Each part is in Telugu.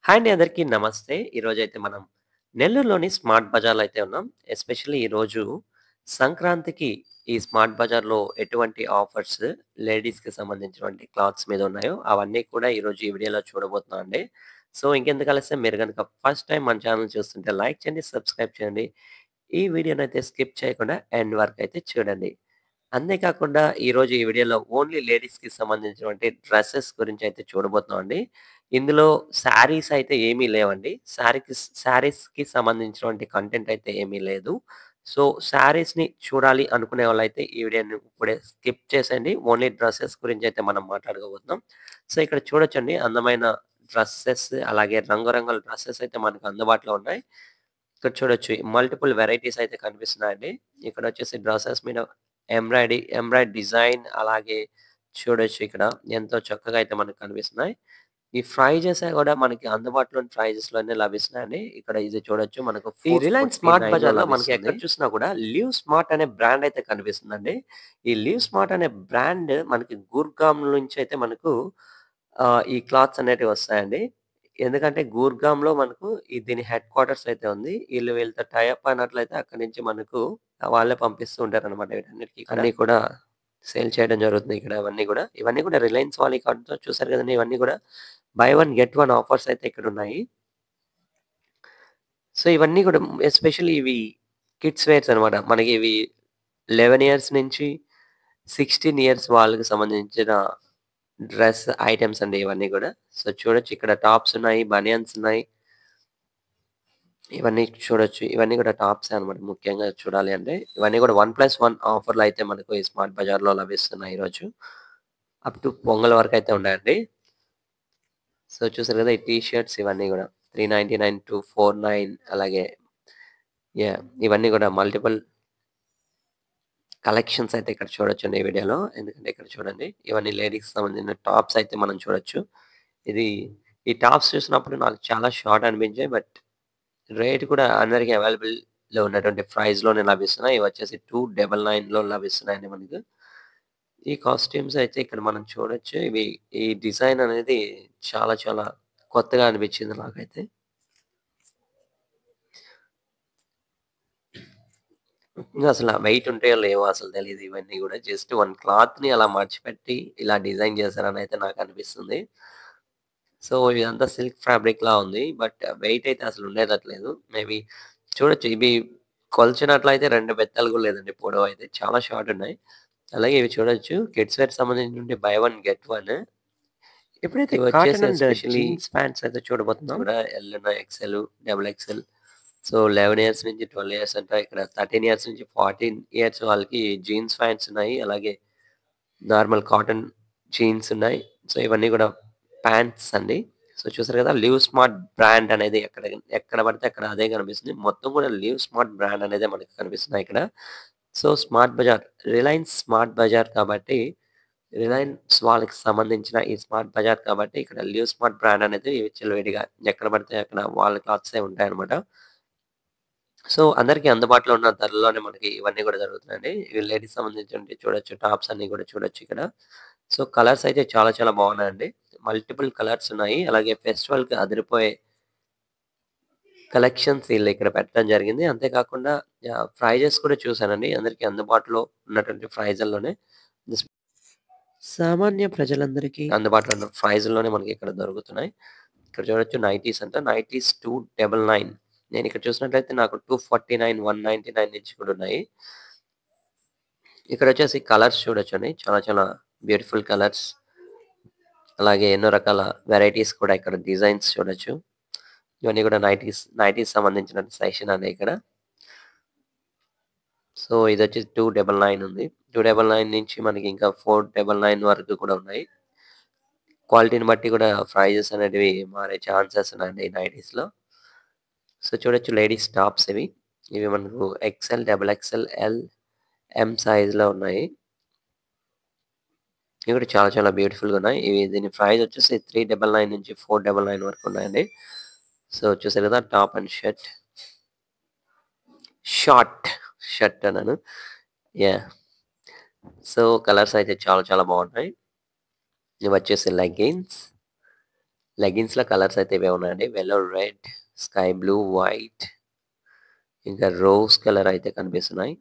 హాయ్ అండి అందరికీ నమస్తే. ఈరోజైతే మనం నెల్లూరులోని స్మార్ట్ బజార్‌లో అయితే ఉన్నాం. ఎస్పెషల్లీ ఈరోజు సంక్రాంతికి ఈ స్మార్ట్ బజార్‌లో ఎటువంటి ఆఫర్స్ లేడీస్‌కి సంబంధించినటువంటి క్లాత్స్ మీద ఉన్నాయో అవన్నీ కూడా ఈరోజు ఈ వీడియోలో చూడబోతున్నాం అండి. సో, ఇంకెందుకు ఆలస్యం మీరు గనుక ఫస్ట్ టైమ్ మన ఛానెల్ చూస్తుంటే లైక్ చేయండి, సబ్స్క్రైబ్ చేయండి. ఈ వీడియోనైతే స్కిప్ చేయకుండా ఎండ్ వరకు అయితే చూడండి. అంతే కాకుండా ఈరోజు ఈ వీడియోలో ఓన్లీ లేడీస్‌కి సంబంధించినటువంటి డ్రెసెస్ గురించయితే చూడబోతున్నామండి. ఇందులో శారీస్ అయితే ఏమీ లేవండి. శారీస్‌కి సంబంధించినటువంటి కంటెంట్ అయితే ఏమీ లేదు. సో, శారీస్‌ని చూడాలి అనుకునే వాళ్ళైతే ఈ వీడియోని ఇప్పుడే స్కిప్ చేసేయండి. ఓన్లీ డ్రెసెస్ గురించయితే మనం మాట్లాడుకోబోతున్నాం. సో, ఇక్కడ చూడొచ్చండి అందమైన డ్రెసెస్ అలాగే రంగురంగుల డ్రెసెస్ అయితే మనకు అందుబాటులో ఉన్నాయి. ఇక్కడ చూడొచ్చు మల్టిపుల్ వెరైటీస్ అయితే కనిపిస్తున్నాయండి. ఇక్కడొచ్చేసి డ్రెసెస్ మీద ఎంబ్రాయిడ్ డిజైన్ అలాగే చూడొచ్చు ఇక్కడ ఎంతో చక్కగా అయితే మనకు కనిపిస్తున్నాయి. ఈ ప్రైజెస్ కూడా మనకి అందుబాటులోని ప్రైజెస్‌లోనే లభిస్తున్నాయండి. ఇక్కడ ఇది చూడొచ్చు మనకు ఈ రిలయన్స్ స్మార్ట్ 449లో బజార్‌లో మనకి ఎక్కడ లభిస్తుంది. చూసినా కూడా లివ్ స్మార్ట్ అనే బ్రాండ్ అయితే కనిపిస్తుందండి. ఈ లివ్ స్మార్ట్ అనే బ్రాండ్ మనకి గుర్గామ్ నుంచి అయితే మనకు ఈ క్లాత్స్ అనేటివి వస్తాయండి. ఎందుకంటే గూర్గామ్‌లో మనకు దీని హెడ్ క్వార్టర్స్ అయితే ఉంది. వీళ్ళతో టై అప్ అయినట్లయితే అక్కడి నుంచి మనకు వాళ్ళే పంపిస్తూ ఉంటారనమాట వీటన్నిటికి కూడా. అన్నీ కూడా సేల్ చేయడం జరుగుతుంది ఇక్కడ ఇవన్నీ గూడా. ఇవన్నీ కూడా రిలయన్స్ వాళ్ళ కార్డ్‌తో చూసారు కదండీ! ఇవన్నీ కూడా by one get one offers అయితే ఇక్కడున్నాయి. సో, ఇవన్నీ కూడా ఎస్పెషల్లీ ఇవి కిడ్స్ వేర్స్ అనమాట. మనకి ఇవి 11 ఇయర్స్ నుంచి 16 ఇయర్స్ వాళ్ళకి సంబంధించిన డ్రెస్ ఐటెమ్స్ అండి ఇవన్నీ గూడా. సో, చూడొచ్చు ఇక్కడ టాప్స్ ఉన్నాయి, బనియన్స్ ఉన్నాయి. ఇవన్నీ చూడొచ్చు. ఇవన్నీ కూడా టాప్సే అన్నమాట ముఖ్యంగా చూడాలి అంటే. ఇవన్నీ కూడా 1+1 ఆఫర్‌లో అయితే మనకు ఈ స్మార్ట్ బజార్‌లో లభిస్తున్నాయి ఈరోజు. అప్ టు పొంగల్ వరకైతే ఉన్నాయండి. సో, చూసారు కదా! ఈ టీ షర్ట్స్ ఇవన్నీ గూడా 399-49 అలాగే ఇవన్నీ కూడా మల్టిపుల్ కలెక్షన్స్ అయితే ఇక్కడ చూడొచ్చండి ఈ వీడియోలో. ఎందుకంటే ఇక్కడ చూడండి ఇవన్నీ లేడీస్‌కి సంబంధించిన టాప్స్ అయితే మనం చూడొచ్చు. ఇది ఈ టాప్స్ చూసినప్పుడు నాకు చాలా షార్ట్ అనిపించాయి. బట్ రేట్ కూడా అందరికి అవైలబుల్‌లో ఉన్నటువంటి ప్రైస్‌లోనే లభిస్తున్నాయి. ఇవొచ్చేసి 299లో లభిస్తున్నాయండి మనకు. ఈ కాస్ట్యూమ్స్ అయితే ఇక్కడ మనం చూడొచ్చు. ఈ డిజైన్ అనేది చాలా చాలా కొత్తగా అనిపించింది నాకైతే. అసల వెయిట్ ఉంటాయో లేవో అసలు తెలీదు ఇవన్నీ గూడా. జస్ట్ వన్ క్లాత్‌ని అలా మడిచిపెట్టి ఇలా డిజైన్ చేశారని అయితే నాకనిపిస్తుంది. సో, ఇదంతా సిల్క్ ఫ్యాబ్రిక్‌లా ఉంది. బట్ వెయిట్ అయితే అసలు ఉండేటట్లేదు. మేబీ చూడొచ్చు ఇవి కొలిచినట్లయితే 2 బెత్తాలు కూడా లేదండి పొడవైతే. చాలా షార్ట్ ఉన్నాయి. అలాగే ఇవి చూడొచ్చు కిడ్స్ వేర్‌కి సంబంధించినటువంటి బై వన్ గెట్ వన్. ఇప్పుడైతే cotton and especially jeans pants అయితే చూడబోతున్నాం. కూడా ఎల్ ఉన్నాయి, XL, double XL. So, 11 years నుంచి 12 ఇయర్స్ అంట. ఇక్కడ 13 ఇయర్స్ నుంచి 14 ఇయర్స్ వాళ్ళకి జీన్స్ ప్యాంట్స్ ఉన్నాయి. అలాగే నార్మల్ కాటన్ జీన్స్ ఉన్నాయి. సో, ఇవన్నీ కూడా ప్యాంట్స్ అండి. సో, చూసారు కదా! లివ్ స్మార్ట్ బ్రాండ్ అనేది ఎక్కడ పడితే అక్కడ అదే కనిపిస్తుంది. మొత్తం కూడా లివ్ స్మార్ట్ బ్రాండ్ అనేదే మనకు కనిపిస్తున్నాయి ఇక్కడ. So, smart bazaar Reliance smart bazaar కాబట్టి రిలయన్స్ వాళ్ళకి సంబంధించిన ఈ స్మార్ట్ బజార్ కాబట్టి ఇక్కడ లివ్ స్మార్ట్ బ్రాండ్ అనేది విచ్చలవిడిగా ఎక్కడ పడితే అక్కడ వాళ్ళ క్లాత్సే ఉంటాయన్నమాట. సో, అందరికి అందుబాటులో ఉన్న ధరల్లోనే మనకి ఇవన్నీ గూడా జరుగుతున్నాయండి. ఇవి లేడీస్ సంబంధించినవి చూడొచ్చు. టాప్స్ అన్నీ గూడా చూడొచ్చు ఇక్కడ. సో, కలర్స్ అయితే చాలా చాలా బాగున్నాయండి. మల్టిపుల్ కలర్స్ ఉన్నాయి. అలాగే ఫెస్టివల్‌కి అదిరిపోయే కలెక్షన్స్ ఈళ్ళిక్కడ పెట్టడం జరిగింది. అంతే కాకుండా ప్రైజెస్ కూడా చూసానండి. అందరికి అందుబాటులో ఉన్నటువంటి ప్రైజుల్లోనే జస్ట్ సామాన్య ప్రజలందరికీ అందుబాటులో ఉన్న ప్రైజుల్లోనే మనకి ఇక్కడ దొరుకుతున్నాయి. ఇక్కడ చూడొచ్చు నైటీస్ అంట. నైటీస్ 299. నేనిక్కడ చూసినట్లయితే నాకు 249, 199 నుంచి కూడా ఉన్నాయి. ఇక్కడొచ్చేసి కలర్స్ చూడొచ్చండి. చాలా చాలా బ్యూటిఫుల్ కలర్స్. అలాగే ఎన్నో రకాల వెరైటీస్ కూడా ఇక్కడ డిజైన్స్ చూడొచ్చు. ఇవన్నీ కూడా నైటీస్ సంబంధించిన సెక్షన్ అండి ఇక్కడ. సో, ఇదొచ్చేసి 299 ఉంది. 299 నుంచి మనకి ఇంకా 499 వరకు కూడా ఉన్నాయి. క్వాలిటీని బట్టి కూడా ప్రైజెస్ అనేటివి మారే ఛాన్సెస్ ఉన్నాయండి ఈ నైటీస్‌లో. సో, చూడొచ్చు లేడీస్ టాప్స్ ఇవి. ఇవి మనకు ఎక్స్‌ఎల్, డబుల్ ఎక్స్‌ఎల్, ఎల్, ఎం సైజ్‌లో ఉన్నాయి. ఇవి కూడా చాలా చాలా బ్యూటిఫుల్‌గా ఉన్నాయి. దీని ప్రైస్ వచ్చేసి 399 నుంచి 499 వరకు ఉన్నాయండి. సో, చూసారు కదా! టాప్ అండ్ షార్ట్ షర్ట్ అన్నాను. యాహ్! సో, కలర్స్ అయితే చాలా చాలా బాగున్నాయి. ఇవొచ్చేసి లెగ్గిన్స్. లెగిన్స్‌లో కలర్స్ అయితే ఇవే ఉన్నాయండి. Yellow, red, sky blue, white ఇంకా రోజ్ కలర్ అయితే కనిపిస్తున్నాయి.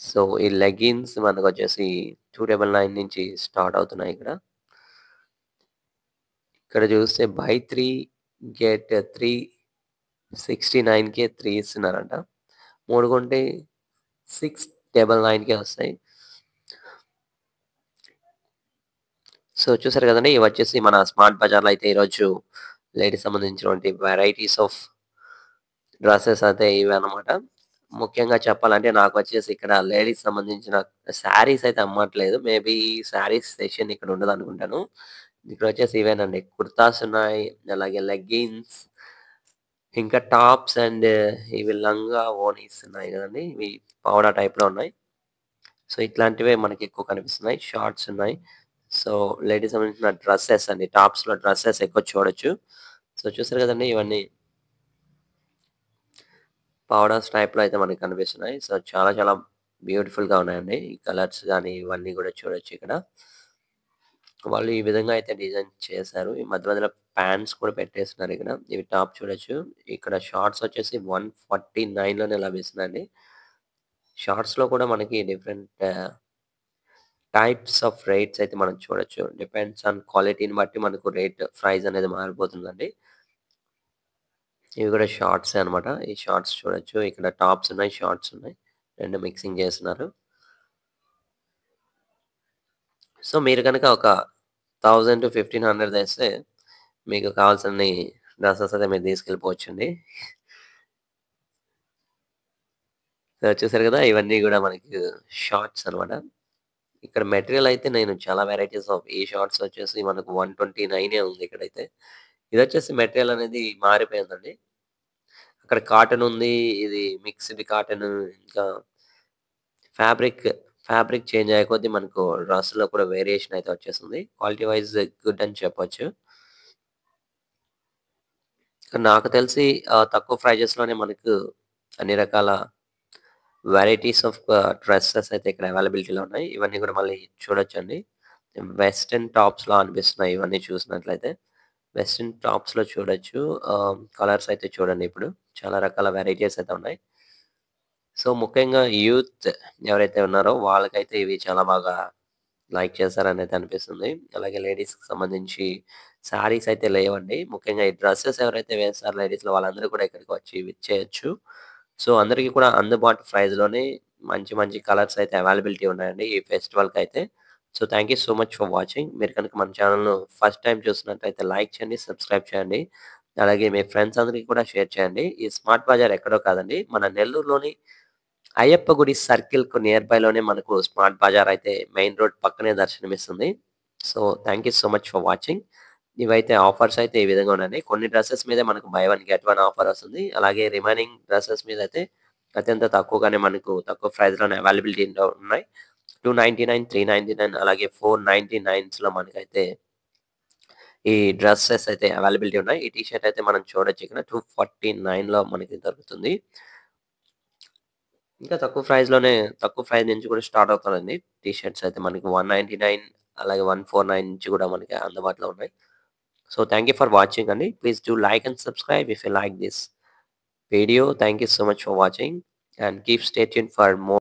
సో, ఈ లెగిన్స్ మనకొచ్చేసి 299 నుంచి స్టార్ట్ అవుతున్నాయి ఇక్కడ. ఇక్కడ చూస్తే బై 3 గెట్ 3 69కే 3 ఇస్తున్నారంట. 3 కొంటే 699కే వస్తాయి. సో, చూసారు కదండీ! ఇవొచ్చేసి మన స్మార్ట్ బజార్‌లో అయితే ఈరోజు లేడీస్ సంబంధించినటువంటి వెరైటీస్ ఆఫ్ డ్రెసెస్ అయితే ఇవన్నమాట. ముఖ్యంగా చెప్పాలంటే నాకొచ్చేసి ఇక్కడ లేడీస్ సంబంధించిన శారీస్ అయితే అమ్మట్లేదు. మేబీ శారీస్ సెక్షన్ ఇక్కడ ఉండదనుకుంటాను. ఇక్కడొచ్చేసి ఇవేనండి. కుర్తాస్ ఉన్నాయి. అలాగే లెగ్గిన్స్ ఇంకా టాప్స్ అండ్ ఇవి లంగా ఓణీస్ ఉన్నాయి గదండీ! ఇవి పావడా టైప్‌లో ఉన్నాయి. సో, ఇట్లాంటివే మనకెక్కువ కనిపిస్తున్నాయి. షార్ట్స్ ఉన్నాయి. సో, లేడీస్ సంబంధించిన డ్రెసెస్ అండి. టాప్స్‌లో డ్రెసెస్ ఎక్కువ చూడొచ్చు. సో, చూసారు గదండీ! ఇవన్నీ పౌడర్స్ టైప్‌లో అయితే మనకు కనిపిస్తున్నాయి. సో, చాలా చాలా బ్యూటిఫుల్‌గా ఉన్నాయండి. ఈ కలర్స్ గాని ఇవన్నీ గూడా చూడొచ్చిక్కడ. వాళ్ళు ఈ విధంగా అయితే డిజైన్ చేశారు. ఈ మధ్య మధ్యలో ప్యాంట్స్ కూడా పెట్టేస్తున్నారిక్కడ. ఇవి టాప్ చూడొచ్చు. ఇక్కడ షార్ట్స్ వచ్చేసి 149లోనే లభిస్తుందండి. షార్ట్స్‌లో కూడా మనకి డిఫరెంట్ టైప్స్ ఆఫ్ రేట్స్ అయితే మనం చూడొచ్చు. డిపెండ్స్ ఆన్ క్వాలిటీని బట్టి మనకు ప్రైస్ అనేది మారిపోతుందండి. ఇవి కూడా షార్ట్సే అనమాట. ఈ షార్ట్స్ చూడొచ్చు. ఇక్కడ టాప్స్ ఉన్నాయి, షార్ట్స్ ఉన్నాయి. 2 మిక్సింగ్ చేస్తున్నారు. సో, మీరు గనక ఒక 1000-1500 తెస్తే మీకు కావాల్సినన్ని డ్రెసెస్ అయితే మీరు తీసుకెళ్ళిపోవచ్చండి. సో, చూసారు కదా! ఇవన్నీ గూడా మనకు షార్ట్స్ అనమాట. ఇక్కడ మెటీరియల్ అయితే నేను చాలా వెరైటీస్ ఆఫ్ ఈ షార్ట్స్ వచ్చేసి మనకు 129 ఉంది ఇక్కడైతే. ఇదొచ్చేసి మెటీరియల్ అనేది మారిపోయిందండి. అక్కడ కాటన్ ఉంది. ఇది మిక్స్‌డ్ కాటన్ ఇంకా ఫ్యాబ్రిక్, ఫ్యాబ్రిక్ చేంజ్ అయ్యే కొద్దీ మనకు డ్రెస్‌లో కూడా వేరియేషన్ అయితే వచ్చేస్తుంది. క్వాలిటీ వైస్ గుడ్ అని చెప్పొచ్చు. నాకు తెలిసి తక్కువ ప్రైజెస్‌లోనే మనకు అన్ని రకాల వెరైటీస్ ఆఫ్ డ్రెసెస్ అయితే ఇక్కడ అవైలబిలిటీలో ఉన్నాయి. ఇవన్నీ కూడా మళ్ళీ చూడొచ్చండి. వెస్టర్న్ టాప్స్‌లా అనిపిస్తున్నాయి ఇవన్నీ చూసినట్లయితే. వెస్టర్న్ టాప్స్‌లో చూడొచ్చు. కలర్స్ అయితే చూడండి ఇప్పుడు. చాలా రకాల వెరైటీస్ అయితే ఉన్నాయి. సో, ముఖ్యంగా యూత్ ఎవరైతే ఉన్నారో వాళ్ళకైతే ఇవి చాలా బాగా లైక్ చేస్తారనైతే అనిపిస్తుంది. అలాగే లేడీస్‌కి సంబంధించి శారీస్ అయితే లేవండి. ముఖ్యంగా ఈ డ్రెసెస్ ఎవరైతే వేస్తారో లేడీస్‌లో వాళ్ళందరూ కూడా ఇక్కడికి వచ్చి విచ్చేయొచ్చు. సో, అందరికి కూడా అందుబాటు ప్రైస్‌లోనే మంచి మంచి కలర్స్ అయితే అవైలబిలిటీ ఉన్నాయండి ఈ ఫెస్టివల్‌కైతే. So, thank you so much for watching. మీరు కనుక మన ఛానెల్‌ను ఫస్ట్ టైమ్ చూస్తున్నట్లయితే లైక్ చేయండి, సబ్స్క్రైబ్ చేయండి. అలాగే మీ ఫ్రెండ్స్ అందరికి కూడా షేర్ చేయండి. ఈ స్మార్ట్ బజార్ ఎక్కడో కాదండి. మన నెల్లూరులోని అయ్యప్ప గుడి సర్కిల్‌కు నియర్ బైలోనే మనకు స్మార్ట్ బజార్ అయితే మెయిన్ రోడ్ పక్కనే దర్శనమిస్తుంది. So, thank you so much for watching. ఇవైతే ఆఫర్స్ అయితే ఈ విధంగా ఉన్నాయండి. కొన్ని డ్రెసెస్ మీదే మనకు by one get one offer వస్తుంది. అలాగే రిమైనింగ్ డ్రెసెస్ మీదయితే అత్యంత తక్కువగానే మనకు తక్కువ ప్రైస్‌లోనే అవైలబిలిటీలో ఉన్నాయి. 299, 399 అలాగే 499స్‌లో మనకైతే ఈ డ్రెసెస్ అయితే అవైలబిలిటీ ఉన్నాయి. ఈ టీ షర్ట్ అయితే మనం చూడొచ్చు ఇక్కడ 249లో మనకి దొరుకుతుంది. ఇంకా తక్కువ ప్రైస్ నుంచి కూడా స్టార్ట్ అవుతుందండి. టీ షర్ట్స్ అయితే మనకి 199 అలాగే 149 నుంచి కూడా మనకి అందుబాటులో ఉన్నాయి. So, thank you for watching అండి. Please do like and subscribe if you like this video. Thank you so much for watching and keep stay tuned for more